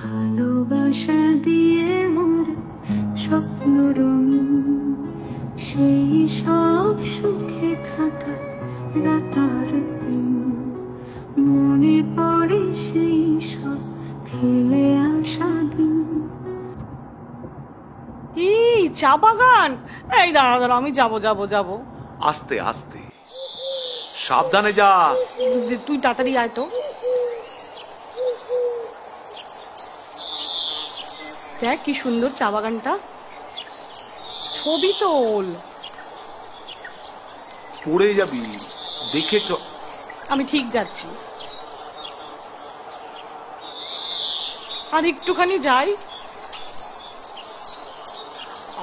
ভালোবাসা দিয়ে মোর স্বপ্ন রঙিন, সেই সব সুখে থাকা রাতার দিন। মনে পড়ে সেই সব ফেলে আসা দিন। এই চা বাগান, এই দাঁড়া দাঁড়া, আমি যাবো যাবো যাবো। আস্তে আস্তে, সাবধানে যা। তুই তাড়াতাড়ি আয় তো। দেখ কি সুন্দর চা বাগানটা, ছবি তোল। পড়ে যাবি, দেখে চ। আমি ঠিক যাচ্ছি, আর একটুখানি যাই।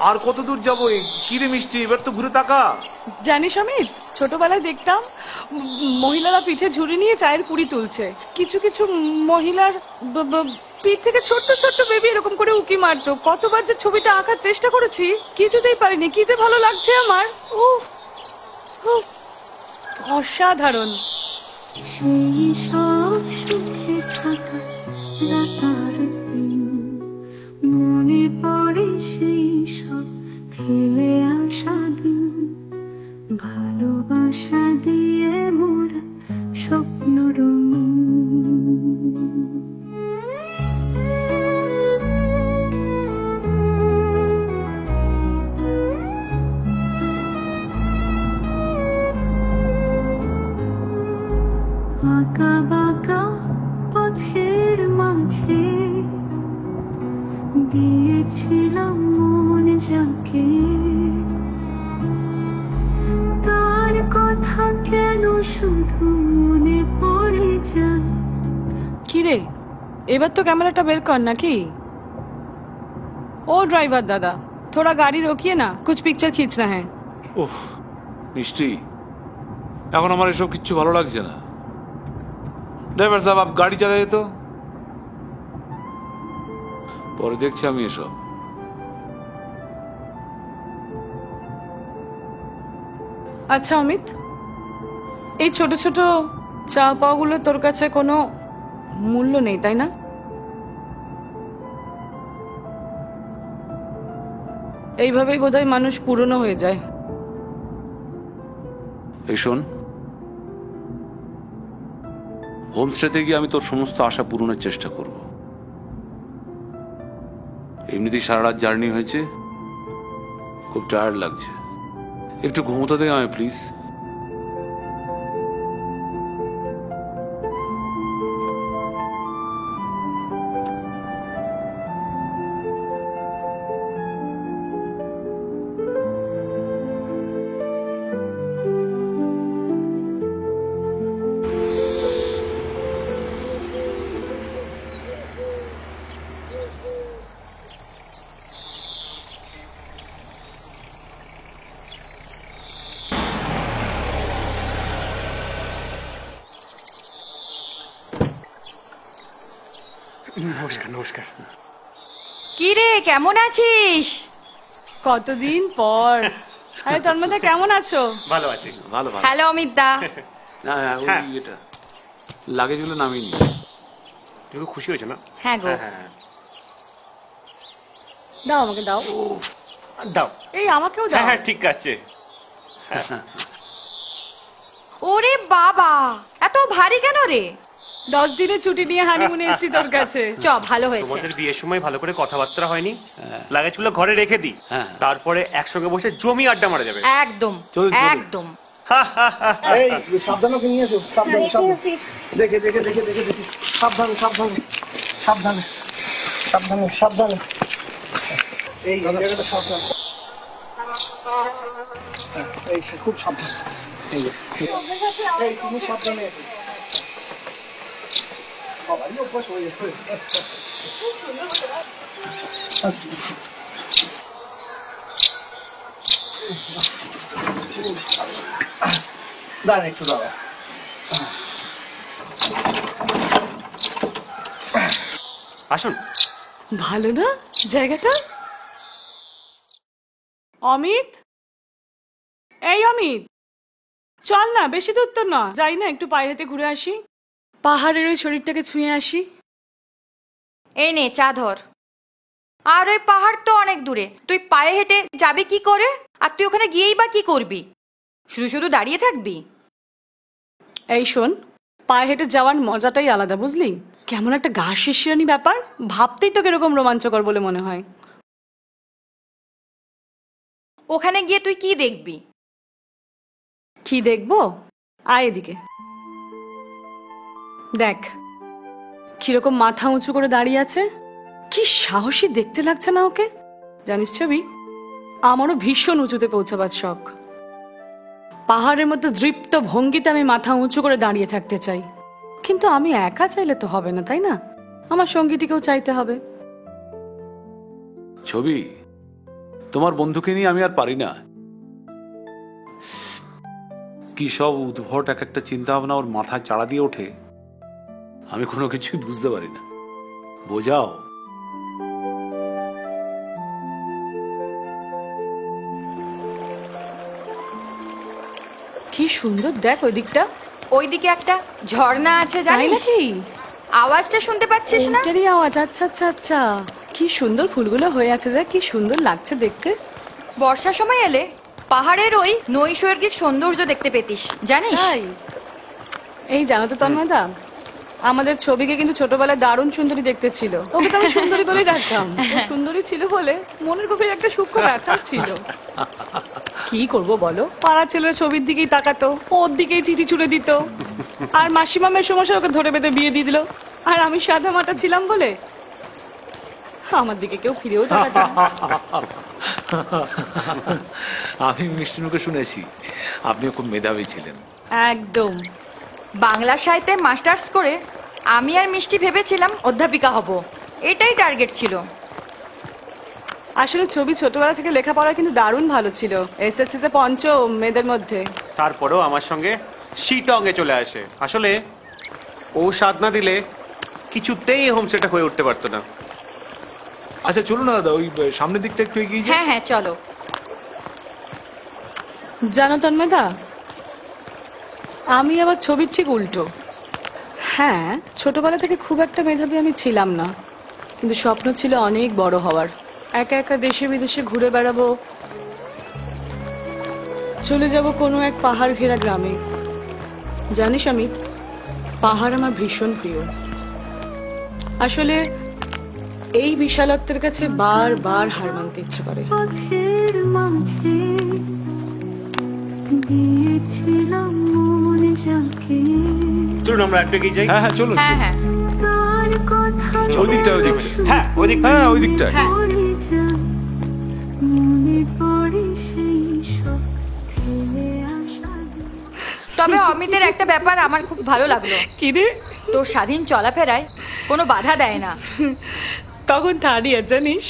আর কত দূর যাবো? কিরে মিষ্টি, এবার তো ঘুরে তাকা। জানিস অমিত, ছোটবেলায় দেখতাম মহিলারা পিঠে ঝুড়ি নিয়ে চায়ের কুড়ি তুলছে। কিছু কিছু মহিলার পিঠ থেকে ছোট্ট ছোট্ট বেবি এরকম করে উকি মারতো। কতবার যে ছবিটা আঁকার চেষ্টা করেছি, কিছুতেই পারিনি। কি যে ভালো লাগছে আমার, উফ অসাধারণ। সেই সব সুখে থাকা রাতার দিন, মনে পড়ে সেই সব ফেলে আসা দিন। ভালোবাসা দিয়ে মোরা স্বপ্ন রঙিন। আঁকা বাঁকা পথের মাঝে দিয়েছিলাম মন যাকে, তার কথা কেন শুধু মনে পড়ে যায়। কিরে, এবার তো ক্যামেরাটা বের কর নাকি? ও ड्राइवर दादा, थोड़ा गाड़ी रोकिए ना, कुछ पिक्चर खींचना है। ওহ মিষ্টি, এখন আমার এসব কিচ্ছু ভালো লাগছে না। ড্রাইভার সাহেব, আপ গাড়ি চালাইয়ে তো। পরে দেখছি আমি এসব। আচ্ছা অমিত, এই ছোট ছোট চা পাওয়াগুলো তোর কাছে কোনো মূল্য নেই, তাই না? এইভাবেই বোধহয় মানুষ পুরনো হয়ে যায়। এই শোন, হোমস্টেতে গিয়ে আমি তোর সমস্ত আশা পূরণের চেষ্টা করব। এমনিতেই সারা রাত জার্নি হয়েছে, খুব টায়ার্ড লাগছে। একটু ঘুমোতে দে আমায় প্লিজ। নমস্কার নমস্কার। কি রে, কেমন আছিস? কতদিন পর। আরে তন্ময়দা, কেমন আছো? ভালো আছি। ভালো ভালো। হ্যালো অমিত দা। না ওই এটা লাগেজগুলো নামিয়ে নি। তুমি খুশি হয়েছো না? হ্যাঁ গো। হ্যাঁ দাও আমাকে, দাও দাও। এই আমাকেও হ্যাঁ দাও। হ্যাঁ ঠিক আছে। ওরে বাবা, এত ভারী কেন রে? 10 দিনের ছুটি নিয়ে হানিমুনে এসেছি তোর কাছে। চ, ভালো হয়েছে। তোমাদের বিয়ের সময় ভালো করে কথাবার্তা হয়নি? লাগেজগুলো ঘরে রেখে দিই, তারপরে একসঙ্গে বসে জমি আড্ডা মারা যাবে। একদম একদম। এই সাবধানে ওকে নিয়ে এসো, সাবধানে সাবধানে, দেখে দেখে দেখে দেখে দেখে, সাবধানে সাবধানে সাবধানে সাবধানে সাবধানে, এই জায়গাটা সাবধানে, এই সে খুব সাবধানে, এই তুমি সাবধানে এসো। বাবারই অভ্যাস হয়ে গেছে। দাঁড়া একটু দাঁড়া। আসুন। ভালো না জায়গাটা? অমিত, এই অমিত, চল না, বেশি দূর তো না, যাই না একটু পায়ে হেঁটে ঘুরে আসি, পাহাড়ের ওই শরীরটাকে ছুঁয়ে আসি। এই নে চা ধর। আর ওই পাহাড় তো অনেক দূরে, তুই পায়ে হেঁটে যাবি কি করে? আর তুই ওখানে গিয়েই বা কি করবি? শুধু শুধু দাঁড়িয়ে থাকবি? এই শোন, পায়ে হেঁটে যাওয়ার মজাটাই আলাদা, বুঝলি? কেমন একটা গা শিরশিরানি ব্যাপার, ভাবতেই তো কিরকম রোমাঞ্চকর বলে মনে হয়। ওখানে গিয়ে তুই কি দেখবি? কি দেখবো? আয় এদিকে দেখ, কিরকম মাথা উঁচু করে দাঁড়িয়ে আছে, কি সাহসী দেখতে লাগছে না ওকে? জানিস ছবি, আমারও ভীষণ উঁচুতে পৌঁছাবার শখ। পাহাড়ের মধ্যে দৃপ্ত ভঙ্গিতে আমি মাথা উঁচু করে দাঁড়িয়ে থাকতে চাই, কিন্তু আমি একা চাইলে তো হবে না, তাই না? আমার সঙ্গীটিকেও চাইতে হবে। ছবি, তোমার বন্ধুকে নিয়ে আমি আর পারি না। কি সব উদ্ভট এক একটা চিন্তা ভাবনা ওর মাথায় চাড়া দিয়ে ওঠে, আমি কোনো কিছুই বুঝতে পারি না। বোঝাও। কি সুন্দর দেখ ওই দিকটা, ওইদিকে একটা ঝর্ণা আছে, তাই জানিস? নাকি? আওয়াজটা শুনতে পাচ্ছিস না? ওইটারই আওয়াজ। আচ্ছা আচ্ছা আচ্ছা, কি সুন্দর ফুলগুলো হয়ে আছে, দেখ কি সুন্দর লাগছে দেখতে। বর্ষার সময় এলে পাহাড়ের ওই নৈসর্গিক সৌন্দর্য দেখতে পেতিস, জানিস? তাই? এই জানো তো তন্ময়দা, আমাদের ছবিকে কিন্তু ছোটবেলায় দারুণ সুন্দরী দেখতে ছিল, ওকে তো আমি সুন্দরী বলেই ডাকতাম। ও সুন্দরী ছিল বলে মনের গভীরে একটা সূক্ষ্ম ব্যথা ছিল। কি করব বলো, পাড়া ছেলের ছবির দিকেই তাকাতো, ওর দিকেই চিঠি ছুড়ে দিত, আর মাসিমামের সমস্যা ওকে ধরে বেঁধে বিয়ে দিয়ে দিল। আর আমি সাদা মাটা ছিলাম বলে আমার দিকে কেউ ফিরেও তাকাতো না। আমি মিষ্টির মুখে শুনেছি আপনিও খুব মেধাবী ছিলেন। একদম। বাংলা সাহিত্যে মাস্টার্স করে আমি আর মিষ্টি ভেবেছিলাম অধ্যাপিকা হব, এটাই টার্গেট ছিল। আসলে ছবি ছোটবেলা থেকে লেখাপড়া কিন্তু দারুণ ভালো ছিল, এসএসসি তে পঞ্চম মেয়েদের মধ্যে। তারপরেও আমার সঙ্গে শিটঙ্গে চলে আসে। আসলে ও সাধ না দিলে কিছুতেই হোমস্টেটা হয়ে উঠতে পারতো না। আচ্ছা চলো না দাদা, ওই সামনের দিকটা একটু এগিয়ে যাই। হ্যাঁ হ্যাঁ চলো। জানো তন্ময়দা, আমি আবার ছবির ঠিক উল্টো। হ্যাঁ, ছোটবেলা থেকে খুব একটা মেধাবী আমি ছিলাম না, কিন্তু স্বপ্ন ছিল অনেক বড় হওয়ার। একা একা দেশে বিদেশে ঘুরে বেড়াবো, চলে যাব কোনো এক পাহাড় ঘেরা গ্রামে। জানিস অমিত, পাহাড় আমার ভীষণ প্রিয়। আসলে এই বিশালত্বের কাছে বারবার হার মানতে ইচ্ছে করে। পথের মাঝে দিয়েছিলাম মন যাকে, চলুন আমরা একটু এগিয়ে যাই। হ্যাঁ হ্যাঁ চলুন। হ্যাঁ হ্যাঁ তার কথা ওই দিকটা, ওই দিকটা। হ্যাঁ ওই দিক। হ্যাঁ ওই দিকটা। পড়ে যায়, মনে পড়ে সেই সব ফেলে আসা দিন। তবে অমিতের একটা ব্যাপার আমার খুব ভালো লাগলো, কি রে? তোর স্বাধীন চলাফেরায় কোনো বাধা দেয় না। তখন থার্ড ইয়ার, জানিস,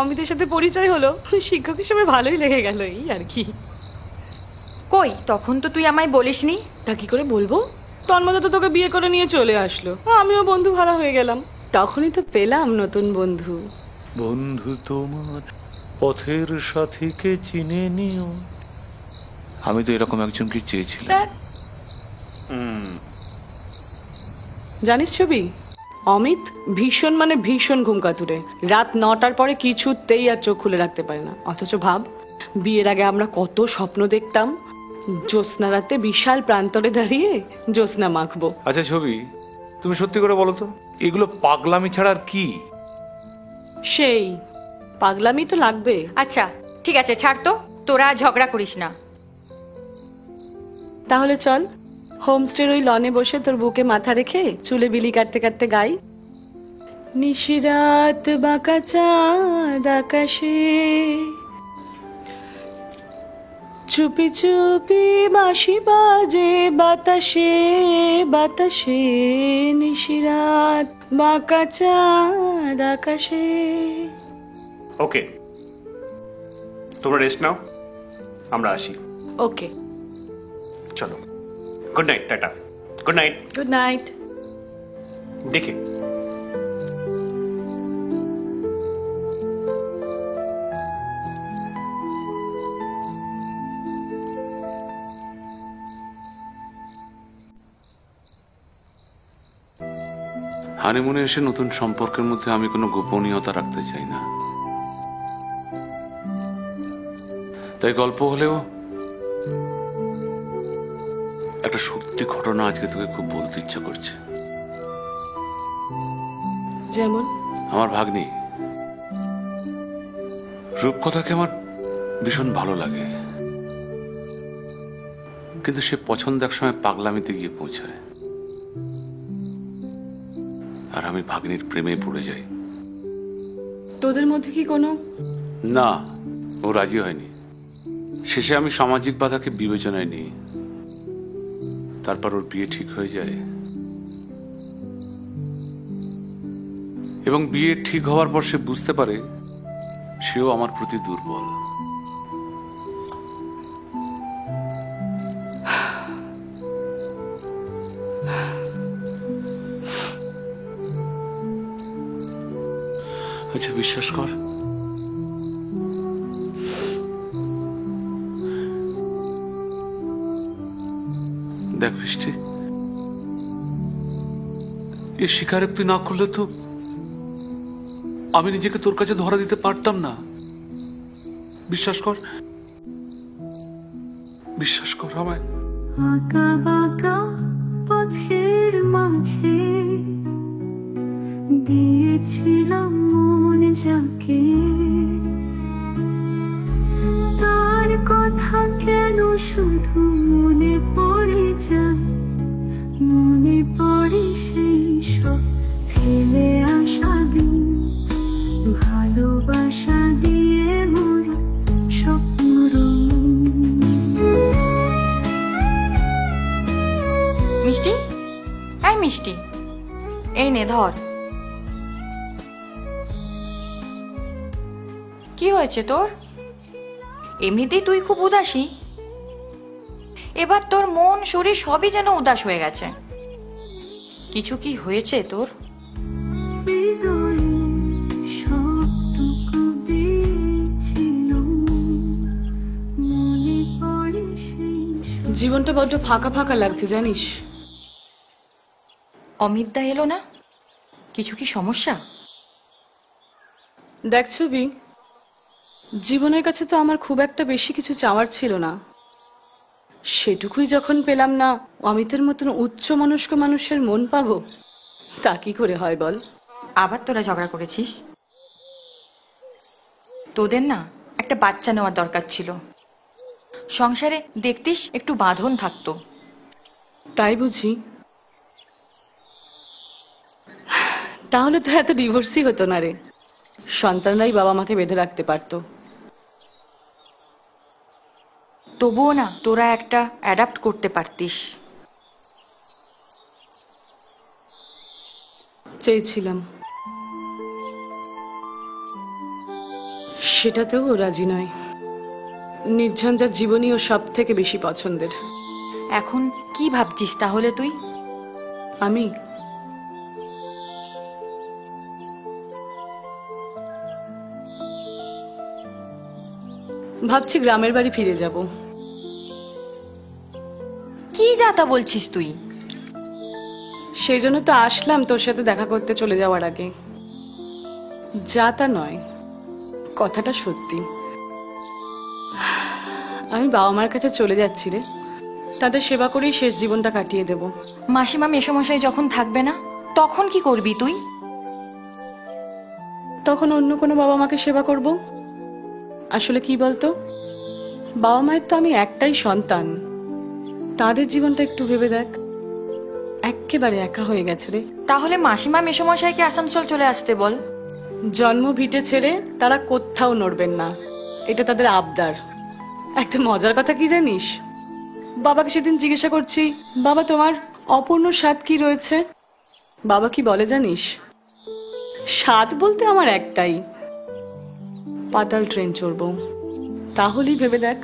অমিতের সাথে পরিচয় হলো, শিক্ষক হিসেবে ভালোই লেগে গেল, এই আর কি। কই তখন তো তুই আমায় বলিসনি। তা কি করে বলবো, তন্ময়দা তো তোকে বিয়ে করে নিয়ে চলে আসলো, আমিও বন্ধু ভাড়া হয়ে গেলাম, তখনই তো পেলাম নতুন বন্ধু। বন্ধু তোমার পথের সাথীকে চিনে নিও। আমি তো এরকম একজনকে চেয়েছিলাম। তা জানিস ছবি, অমিত ভীষণ মানে ভীষণ ঘুমকাতুরে, রাত 9টার পরে কিছুতেই আর চোখ খুলে রাখতে পারে না। অথচ ভাব, বিয়ের আগে আমরা কত স্বপ্ন দেখতাম, জ্যোৎস্না রাতে বিশাল প্রান্তরে দাঁড়িয়ে জ্যোৎস্না মাখবো। আচ্ছা ছবি, তুমি সত্যি করে বলো তো, এগুলো পাগলামি ছাড়া আর কি? সেই পাগলামি তো লাগবে। আচ্ছা ঠিক আছে, ছাড় তো, তোরা আর ঝগড়া করিস না। তাহলে চল, হোমস্টের ওই লনে বসে তোর বুকে মাথা রেখে চুলে বিলি কাটতে কাটতে গাই, নিশিরাত বাঁকা চাঁদ আকাশে, চুপি চুপি বাঁশি বাজে বাতাসে বাতাসে, নিশিরাত বাঁকা চাঁদ আকাশে। ওকে, তোমরা রেস্ট নাও, আমরা আসি। ওকে, চলো, good night, tata. Good night. Good night. দেখে হানিমুনে এসে নতুন সম্পর্কের মধ্যে আমি কোনো গোপনীয়তা রাখতে চাই না, তাই গল্প হলেও একটা সত্যি ঘটনা আজকে তোকে খুব বলতে ইচ্ছা করছে। যেমন? আমার ভাগ্নি রূপকথাকে আমার ভীষণ ভালো লাগে, কিন্তু সে পছন্দ এক সময় পাগলামিতে গিয়ে পৌঁছায়, আর আমি ভাগ্নির প্রেমে পড়ে যাই। তোদের মধ্যে কি কোনো? না, ও রাজি হয়নি। শেষে আমি সামাজিক বাধাকে বিবেচনায় নিই, তারপর ওর বিয়ে ঠিক হয়ে যায়, এবং বিয়ে ঠিক হওয়ার পর সে বুঝতে পারে সেও আমার প্রতি দুর্বল। আচ্ছা, বিশ্বাস কর, দেখ বৃষ্টি, এ স্বীকারোক্তি না করলে তো আমি নিজেকে তোর কাছে ধরা দিতে পারতাম না। বিশ্বাস কর, বিশ্বাস কর আমায়। আঁকা বাঁকা পথের মাঝে দিয়েছিলাম মন যাকে, তার কথা কেন শুধু মনে পড়ে যায়, মনে পড়ে সেই সব ফেলে আসা দিন, ভালোবাসা দিয়ে মোরা স্বপ্ন মিষ্টি, এই মিষ্টি, এই নে ধর। কি হয়েছে তোর? এমনিতেই তুই খুব উদাসী, এবার তোর মন শরীর সবই যেন উদাস হয়ে গেছে। কিছু কি হয়েছে তোর? হৃদয়ে সবটুকু দিয়েছিল, মনে পড়ে সেই জীবনটা বড্ড ফাঁকা ফাঁকা লাগছে জানিস। অমিতদা এলো না? কিছু কি সমস্যা? দেখ ছবি, জীবনের কাছে তো আমার খুব একটা বেশি কিছু চাওয়ার ছিল না, সেটুকুই যখন পেলাম না, অমিতের মতন উচ্চ মনস্ক মানুষের মন পাবো, তা কি করে হয় বল? আবার তোরা ঝগড়া করেছিস? তোদের না একটা বাচ্চা নেওয়ার দরকার ছিল, সংসারে দেখতিস একটু বাঁধন থাকতো। তাই বুঝি? তাহলে তো এত ডিভোর্সই হতো না রে, সন্তানরাই বাবা মাকে বেঁধে রাখতে পারতো। তবুও না তোরা একটা অ্যাডাপ্ট করতে পারতিস। চেয়েছিলাম, সেটাতেও ও রাজি নয়। নির্ঝঞ্ঝাট জীবনই ও সব থেকে বেশি পছন্দের। এখন কি ভাবছিস তাহলে তুই? আমি ভাবছি গ্রামের বাড়ি ফিরে যাব। কি যাতা বলছিস তুই? সেই জন্য তো আসলাম তোর সাথে দেখা করতে চলে যাওয়ার আগে। যা তা নয়, কথাটা সত্যি। আমি বাবা মার কাছে চলে যাচ্ছি রে, তাদের সেবা করেই শেষ জীবনটা কাটিয়ে দেব। মাসিমা মেসোমশাই যখন থাকবে না, তখন কি করবি তুই? তখন অন্য কোনো বাবা মাকে সেবা করব। আসলে কি বলতো, বাবা মায়ের তো আমি একটাই সন্তান, তাদের জীবনটা একটু ভেবে দেখ, একেবারে একা হয়ে গেছে রে। তাহলে মাসিমা মেসোমশাইকে আসানসোল চলে আসতে বল। জন্ম ভিটে ছেড়ে তারা কোথাও নড়বেন না, এটা তাদের আবদার। একটা মজার কথা কি জানিস, বাবাকে সেদিন জিজ্ঞাসা করছি, বাবা তোমার অপূর্ণ স্বাদ কি রয়েছে? বাবা কি বলে জানিস? স্বাদ বলতে আমার একটাই, পাতাল ট্রেন চড়বো, তাহলেই ভেবে দেখ,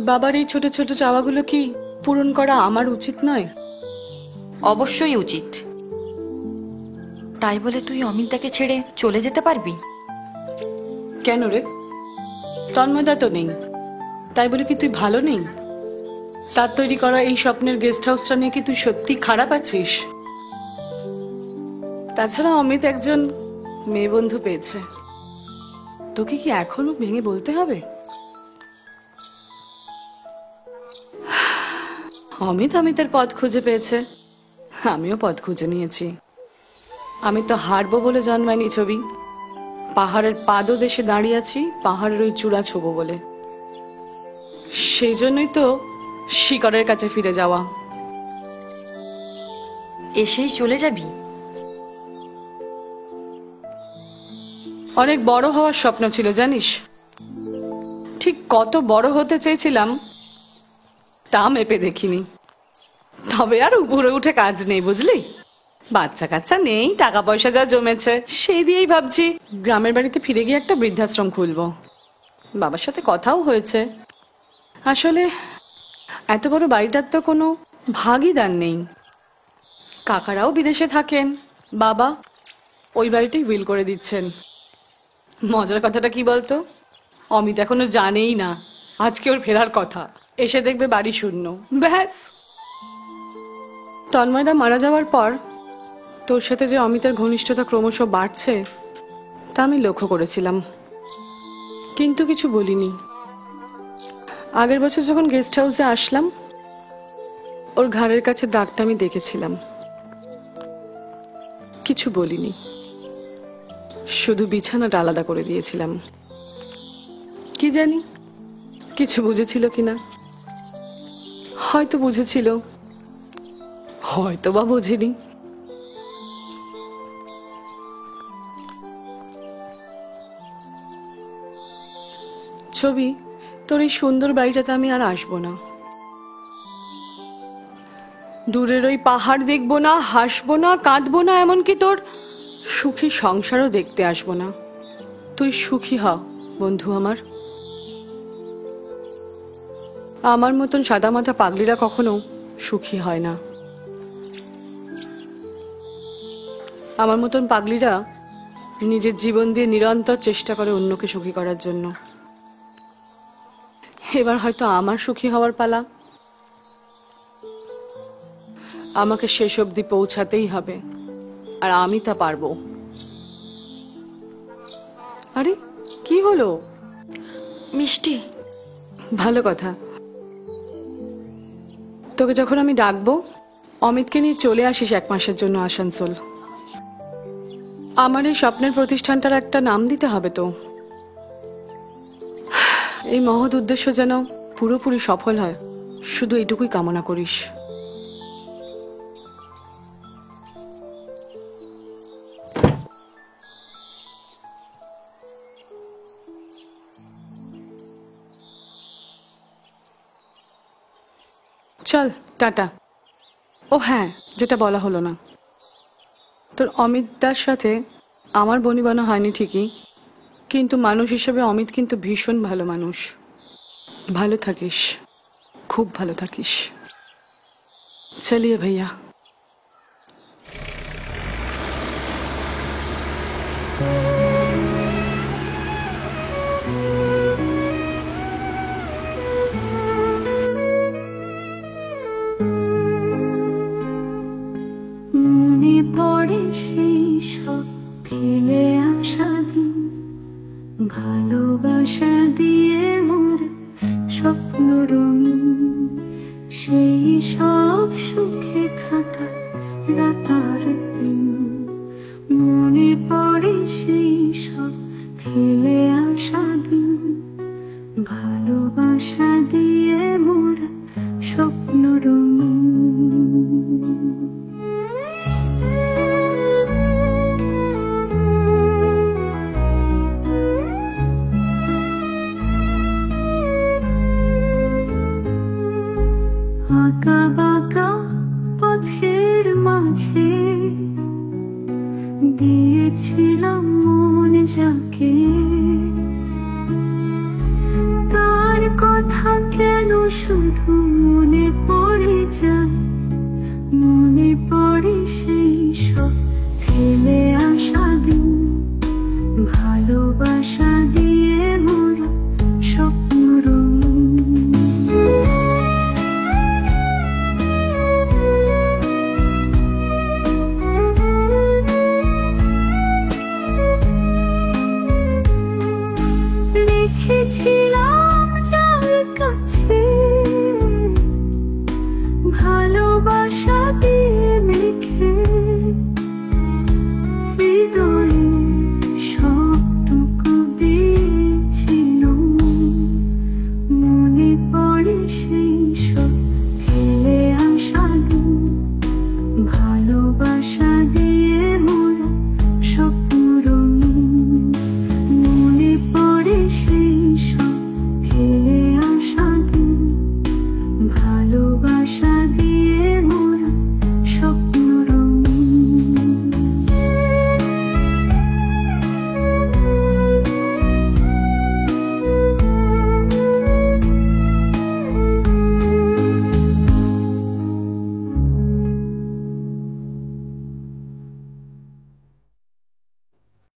বাবার এই ছোট ছোট চাওয়াগুলো কি পূরণ করা আমার উচিত নয়? অবশ্যই উচিত। তাই বলে তুই অমিতদাকে ছেড়ে চলে যেতে পারবি? কেন রে? তন্ময়দা তো নেই, তাই বলে কি তুই ভালো নেই? তার তৈরি করা এই স্বপ্নের গেস্ট হাউসটা নিয়ে কি তুই সত্যি খারাপ আছিস? তাছাড়া অমিত একজন মেয়ে বন্ধু পেয়েছে, তোকে কি এখনো ভেঙে বলতে হবে? অমিত অমিতের পথ খুঁজে পেয়েছে, আমিও পথ খুঁজে নিয়েছি। আমি তো হারবো বলে জন্মাইনি ছবি, পাহাড়ের পাদদেশে দাঁড়িয়ে আছি পাহাড়ের ওই চূড়া ছোবো বলে। সেই জন্যই তো শিকড়ের কাছে ফিরে যাওয়া। এসেই চলে যাবি? অনেক বড় হওয়ার স্বপ্ন ছিল জানিস, ঠিক কত বড় হতে চেয়েছিলাম তা মেপে দেখিনি। তবে আর উপরে উঠে কাজ নেই বুঝলি, বাচ্চা কাচ্চা নেই, টাকা পয়সা যা জমেছে সেই দিয়েই ভাবছি গ্রামের বাড়িতে ফিরে গিয়ে একটা বৃদ্ধাশ্রম খুলবো। বাবার সাথে কথাও হয়েছে। আসলে এত বড় বাড়িটার তো কোনো ভাগিদার নেই, কাকারাও বিদেশে থাকেন, বাবা ওই বাড়িটাই উইল করে দিচ্ছেন। মজার কথাটা কি বলতো, অমিত এখনো জানেই না আজকে ওর ফেরার কথা, এসে দেখবে বাড়ি শূন্য, ব্যাস। তন্ময়দা মারা যাওয়ার পর তোর সাথে যে অমিতের ঘনিষ্ঠতা ক্রমশ বাড়ছে তা আমি লক্ষ্য করেছিলাম, কিন্তু কিছু বলিনি। আগের বছর যখন গেস্ট হাউসে আসলাম ওর ঘাড়ের কাছে দাগটা আমি দেখেছিলাম, কিছু বলিনি, শুধু বিছানাটা আলাদা করে দিয়েছিলাম। কি জানি কিছু বুঝেছিল কিনা, হয়তো বুঝেছিল, হয়তো বা বোঝেনি। ছবি, তোর এই সুন্দর বাড়িটাতে আমি আর আসবো না, দূরের ওই পাহাড় দেখবো না, হাসবো না, কাঁদবো না, এমনকি তোর সুখী সংসারও দেখতে আসবো না। তুই সুখী হ বন্ধু আমার। আমার মতন সাদামাথা পাগলিরা কখনো সুখী হয় না। আমার মতন পাগলিরা নিজের জীবন দিয়ে নিরন্তর চেষ্টা করে অন্যকে সুখী করার জন্য। এবার হয়তো আমার সুখী হওয়ার পালা, আমাকে শেষ অবধি পৌঁছাতেই হবে, আর আমি তা পারবো। আরে কি হলো? মিষ্টি। ভালো কথা। তোকে যখন আমি ডাকবো অমিতকে নিয়ে চলে আসিস 1 মাসের জন্য আসানসোল। আমার এই স্বপ্নের প্রতিষ্ঠানটার একটা নাম দিতে হবে তো। এই মহৎ উদ্দেশ্য যেন পুরোপুরি সফল হয়, শুধু এইটুকুই কামনা করিস। চল টাটা। ও হ্যাঁ, যেটা বলা হলো না, তোর অমিতদার সাথে আমার বনিবনা হয়নি ঠিকই, কিন্তু মানুষ হিসেবে অমিত কিন্তু ভীষণ ভালো মানুষ। ভালো থাকিস, খুব ভালো থাকিস। চলিয়ে ভাইয়া। মনে পড়ে সেই সব ফেলে আসা দিন, ভালোবাসা দিয়ে মোর স্বপ্ন রঙিন, সেই সব সুখে থাকা রাতার দিন। মনে পড়ে সেই সব ফেলে আসা দিন, ভালোবাসা দিয়ে মোর স্বপ্ন রঙিন। আঁকা বাঁকা পথের মাঝে দিয়েছিলাম মন যাকে, তা শুধু মনে পড়ে যায়, মনে পড়ে সেই সব ফেলে আসা দিন, ভালোবাসা দিয়ে মোরা স্বপ্ন রঙিন। লিখেছি